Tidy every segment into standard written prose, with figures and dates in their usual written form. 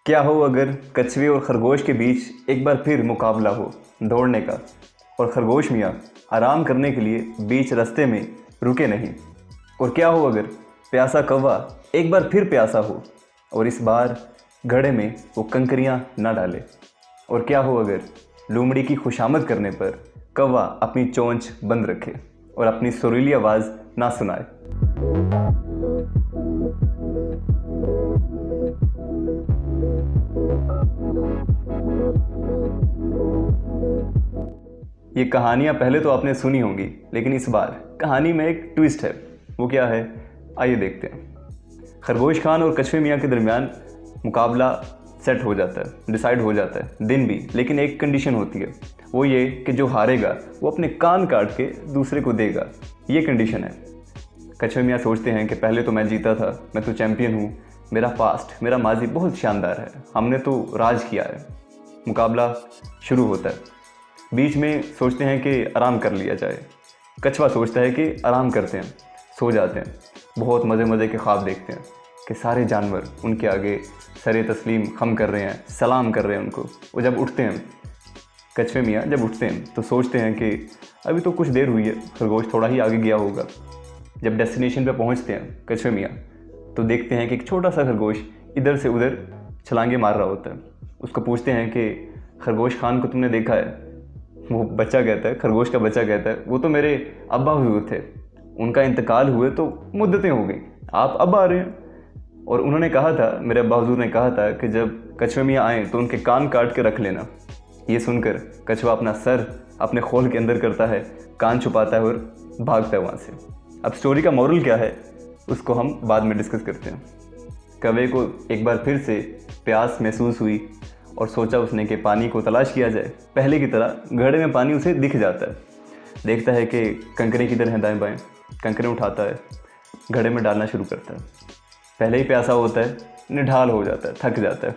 क्या हो अगर कछुए और खरगोश के बीच एक बार फिर मुकाबला हो दौड़ने का, और खरगोश मियाँ आराम करने के लिए बीच रास्ते में रुके नहीं। और क्या हो अगर प्यासा कौवा एक बार फिर प्यासा हो और इस बार घड़े में वो कंकरियाँ ना डाले। और क्या हो अगर लोमड़ी की खुशामद करने पर कौवा अपनी चोंच बंद रखे और अपनी सुरीली आवाज़ ना सुनाए। ये कहानियाँ पहले तो आपने सुनी होंगी, लेकिन इस बार कहानी में एक ट्विस्ट है। वो क्या है, आइए देखते हैं। खरगोश खान और कछुए मियाँ के दरमियान मुकाबला सेट हो जाता है, डिसाइड हो जाता है दिन भी, लेकिन एक कंडीशन होती है। वो ये कि जो हारेगा वो अपने कान काट के दूसरे को देगा। ये कंडीशन है। कछुए मियाँ सोचते हैं कि पहले तो मैं जीता था, मैं तो चैम्पियन हूँ, मेरा पास्ट, मेरा माजी बहुत शानदार है, हमने तो राज किया है। मुकाबला शुरू होता है। बीच में सोचते हैं कि आराम कर लिया जाए। कछुआ सोचता है कि आराम करते हैं, सो जाते हैं, बहुत मज़े मज़े के ख्वाब देखते हैं कि सारे जानवर उनके आगे सरे तस्लीम खम कर रहे हैं, सलाम कर रहे हैं उनको। वो जब उठते हैं, कछुए मियाँ जब उठते हैं तो सोचते हैं कि अभी तो कुछ देर हुई है, खरगोश थोड़ा ही आगे गया होगा। जब डेस्टिनेशन पर पहुँचते हैं कछुए मियाँ तो देखते हैं कि एक छोटा सा खरगोश इधर से उधर छलांगे मार रहा होता है। उसको पूछते हैं कि खरगोश खान को तुमने देखा है? वो बच्चा कहता है, खरगोश का बच्चा कहता है, वो तो मेरे अब्बा हुजूर थे, उनका इंतकाल हुए तो मुद्दतें हो गई, आप अब आ रहे हैं। और उन्होंने कहा था, मेरे अब्बा हुजूर ने कहा था कि जब कछुए मियाँ आएँ तो उनके कान काट के रख लेना। ये सुनकर कछुआ अपना सर अपने खोल के अंदर करता है, कान छुपाता है और भागता है वहाँ से। अब स्टोरी का मोरल क्या है उसको हम बाद में डिस्कस करते हैं। कौवे को एक बार फिर से प्यास महसूस हुई और सोचा उसने कि पानी को तलाश किया जाए। पहले की तरह घड़े में पानी उसे दिख जाता है, देखता है कि कंकरे किधर हैं दाएं बाएं, कंकरे उठाता है, घड़े में डालना शुरू करता है। पहले ही प्यासा होता है, निढाल हो जाता है, थक जाता है।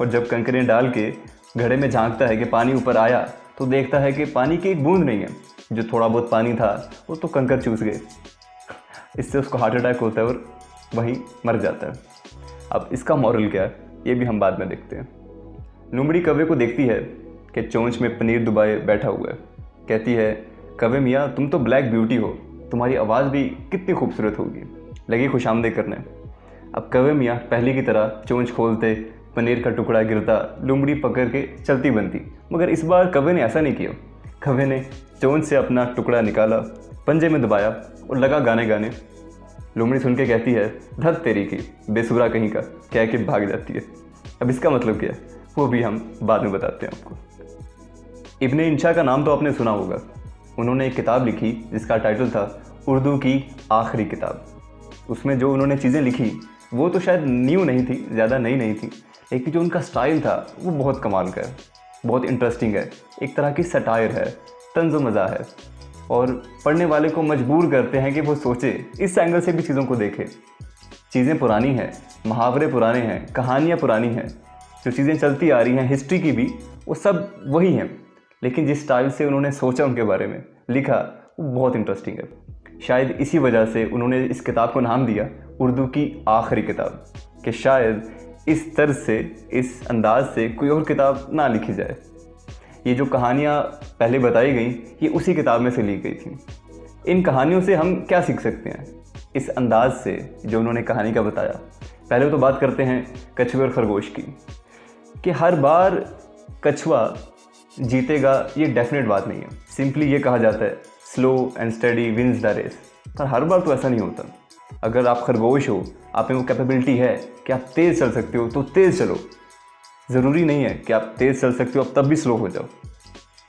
और जब कंकरे डाल के घड़े में झांकता है कि पानी ऊपर आया तो देखता है कि पानी की एक बूंद नहीं है। जो थोड़ा बहुत पानी था वो तो कंकर चूस गए। इससे उसको हार्ट अटैक होता है और वहीं मर जाता है। अब इसका मॉरल क्या है ये भी हम बाद में देखते हैं। लोमड़ी कौवे को देखती है कि चोंच में पनीर दुबाए बैठा हुआ है। कहती है, कौवे मियाँ तुम तो ब्लैक ब्यूटी हो, तुम्हारी आवाज़ भी कितनी खूबसूरत होगी, लगी खुशामदीद करने। अब कौवे मियाँ पहले की तरह चोंच खोलते, पनीर का टुकड़ा गिरता, लोमड़ी पकड़ के चलती बनती। मगर इस बार कौवे ने ऐसा नहीं किया। कौवे ने चोंच से अपना टुकड़ा निकाला, पंजे में दबाया और लगा गाने गाने। लोमड़ी सुन के कहती है, धत तेरी की बेसुरा कहीं का, कह के भाग जाती है। अब इसका मतलब क्या है वो भी हम बाद में बताते हैं आपको। इब्ने इंशा का नाम तो आपने सुना होगा। उन्होंने एक किताब लिखी जिसका टाइटल था उर्दू की आखिरी किताब। उसमें जो उन्होंने चीज़ें लिखी वो तो शायद न्यू नहीं थी, ज़्यादा नई नहीं थी, लेकिन जो उनका स्टाइल था वो बहुत कमाल का है, बहुत इंटरेस्टिंग है। एक तरह की सटायर है, तंज़ मज़ा है, और पढ़ने वाले को मजबूर करते हैं कि वो सोचे, इस एंगल से भी चीज़ों को देखे। चीज़ें पुरानी हैं, मुहावरे पुराने हैं, कहानियाँ पुरानी हैं, जो चीज़ें चलती आ रही हैं हिस्ट्री की भी, वो सब वही हैं, लेकिन जिस स्टाइल से उन्होंने सोचा, उनके बारे में लिखा, वो बहुत इंटरेस्टिंग है। शायद इसी वजह से उन्होंने इस किताब को नाम दिया उर्दू की आखिरी किताब, कि शायद इस तर्ज से, इस अंदाज से कोई और किताब ना लिखी जाए। ये जो कहानियाँ पहले बताई गई ये उसी किताब में से ली गई थी। इन कहानियों से हम क्या सीख सकते हैं इस अंदाज से जो उन्होंने कहानी का बताया। पहले तो बात करते हैं कछुए और खरगोश की, कि हर बार कछुआ जीतेगा ये डेफिनेट बात नहीं है। सिंपली ये कहा जाता है slow and steady wins the race, पर हर बार तो ऐसा नहीं होता। अगर आप खरगोश हो, आप में वो कैपेबिलिटी है कि आप तेज़ चल सकते हो तो तेज़ चलो। ज़रूरी नहीं है कि आप तेज़ चल सकते हो अब तब भी स्लो हो जाओ।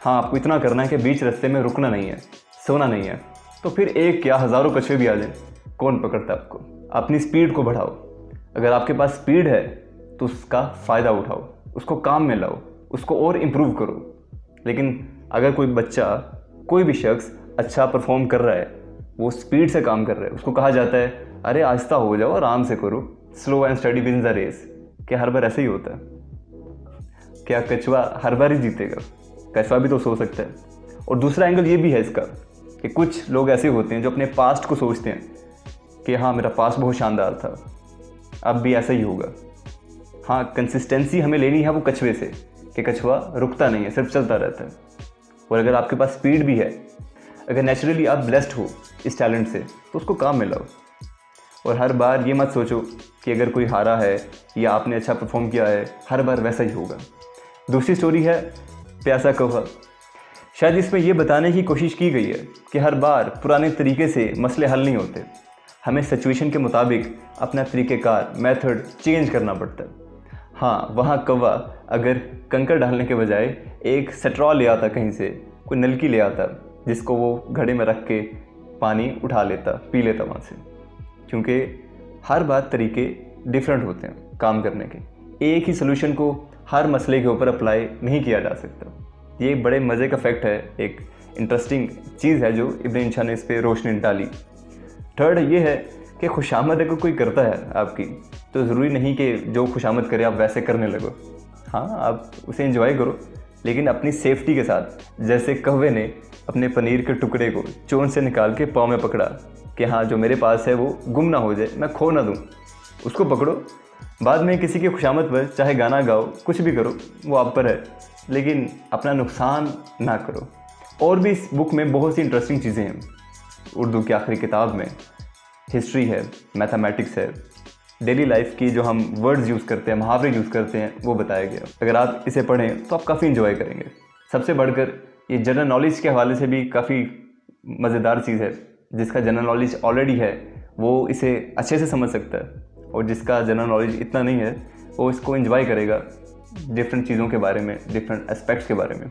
हाँ, आपको इतना करना है कि बीच रास्ते में रुकना नहीं है, सोना नहीं है। तो फिर एक या हज़ारों कछुए भी आ जाए, कौन पकड़ता है आपको। अपनी स्पीड को बढ़ाओ। अगर आपके पास स्पीड है तो उसका फ़ायदा उठाओ, उसको काम में लाओ, उसको और इम्प्रूव करो। लेकिन अगर कोई बच्चा, कोई भी शख्स अच्छा परफॉर्म कर रहा है, वो स्पीड से काम कर रहा है, उसको कहा जाता है अरे आहिस्ता हो जाओ, आराम से करो, slow and steady wins the race. क्या हर बार ऐसे ही होता है? क्या कछुआ हर बार ही जीतेगा? कछुआ भी तो सो सकता है। और दूसरा एंगल ये भी है इसका कि कुछ लोग ऐसे होते हैं जो अपने पास्ट को सोचते हैं कि हाँ, मेरा पास्ट बहुत शानदार था, अब भी ऐसा ही होगा। हाँ, कंसिस्टेंसी हमें लेनी है वो कछुए से, कि कछुआ रुकता नहीं है, सिर्फ चलता रहता है। और अगर आपके पास स्पीड भी है, अगर नेचुरली आप ब्लेस्ड हो इस टैलेंट से, तो उसको काम में लाओ। और हर बार ये मत सोचो कि अगर कोई हारा है या आपने अच्छा परफॉर्म किया है, हर बार वैसा ही होगा। दूसरी स्टोरी है प्यासा कौवा। शायद इसमें यह बताने की कोशिश की गई है कि हर बार पुराने तरीके से मसले हल नहीं होते, हमें सिचुएशन के मुताबिक अपना तरीक़ेकार, मेथड चेंज करना पड़ता है। हाँ, वहाँ कौवा अगर कंकड़ डालने के बजाय एक स्ट्रॉ ले आता, कहीं से कोई नलकी ले आता, जिसको वो घड़े में रख के पानी उठा लेता, पी लेता वहाँ से। क्योंकि हर बार तरीके डिफरेंट होते हैं काम करने के, एक ही सोल्यूशन को हर मसले के ऊपर अप्लाई नहीं किया जा सकता। ये एक बड़े मज़े का फैक्ट है, एक इंटरेस्टिंग चीज़ है जो इब्न इंशा ने इस पर रोशनी डाली। थर्ड ये है कि खुशामद अगर कोई करता है आपकी, तो ज़रूरी नहीं कि जो खुशामद करे आप वैसे करने लगो। हाँ, आप उसे एंजॉय करो, लेकिन अपनी सेफ्टी के साथ। जैसे कौवे ने अपने पनीर के टुकड़े को चोंच से निकाल के पाँव में पकड़ा कि हाँ, जो मेरे पास है वो गुम ना हो जाए, मैं खो ना दूँ, उसको पकड़ो। बाद में किसी की खुशामद पर चाहे गाना गाओ, कुछ भी करो, वो आप पर है, लेकिन अपना नुकसान ना करो। और भी इस बुक में बहुत सी इंटरेस्टिंग चीज़ें हैं। उर्दू की आखिरी किताब में हिस्ट्री है, मैथमेटिक्स है, डेली लाइफ की जो हम वर्ड्स यूज़ करते हैं, मुहावरे यूज़ करते हैं, वो बताया गया। अगर आप इसे पढ़ें तो आप काफ़ी इंजॉय करेंगे। सबसे बढ़कर ये जनरल नॉलेज के हवाले से भी काफ़ी मज़ेदार चीज़ है। जिसका जनरल नॉलेज ऑलरेडी है वो इसे अच्छे से समझ सकता है, और जिसका जनरल नॉलेज इतना नहीं है वो इसको एंजॉय करेगा, डिफरेंट चीज़ों के बारे में, डिफरेंट एस्पेक्ट्स के बारे में।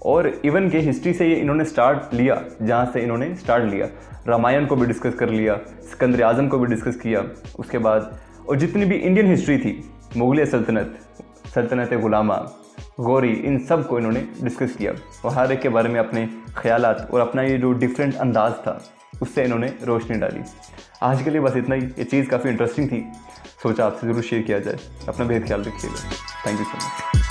और इवन के हिस्ट्री से ये इन्होंने स्टार्ट लिया, जहाँ से इन्होंने स्टार्ट लिया, रामायण को भी डिस्कस कर लिया, सिकंदर आज़म को भी डिस्कस किया उसके बाद, और जितनी भी इंडियन हिस्ट्री थी, मुगल सल्तनत, सल्तनत गुलामा, गौरी, इन सब को इन्होंने डिस्कस किया, और हर एक के बारे में अपने ख्यालात और अपना ये जो डिफरेंट अंदाज़ था उससे इन्होंने रोशनी डाली। आज के लिए बस इतना ही। ये चीज़ काफ़ी इंटरेस्टिंग थी, सोचा आपसे ज़रूर शेयर किया जाए। अपना बेहद ख्याल रखिएगा। Thank you so much.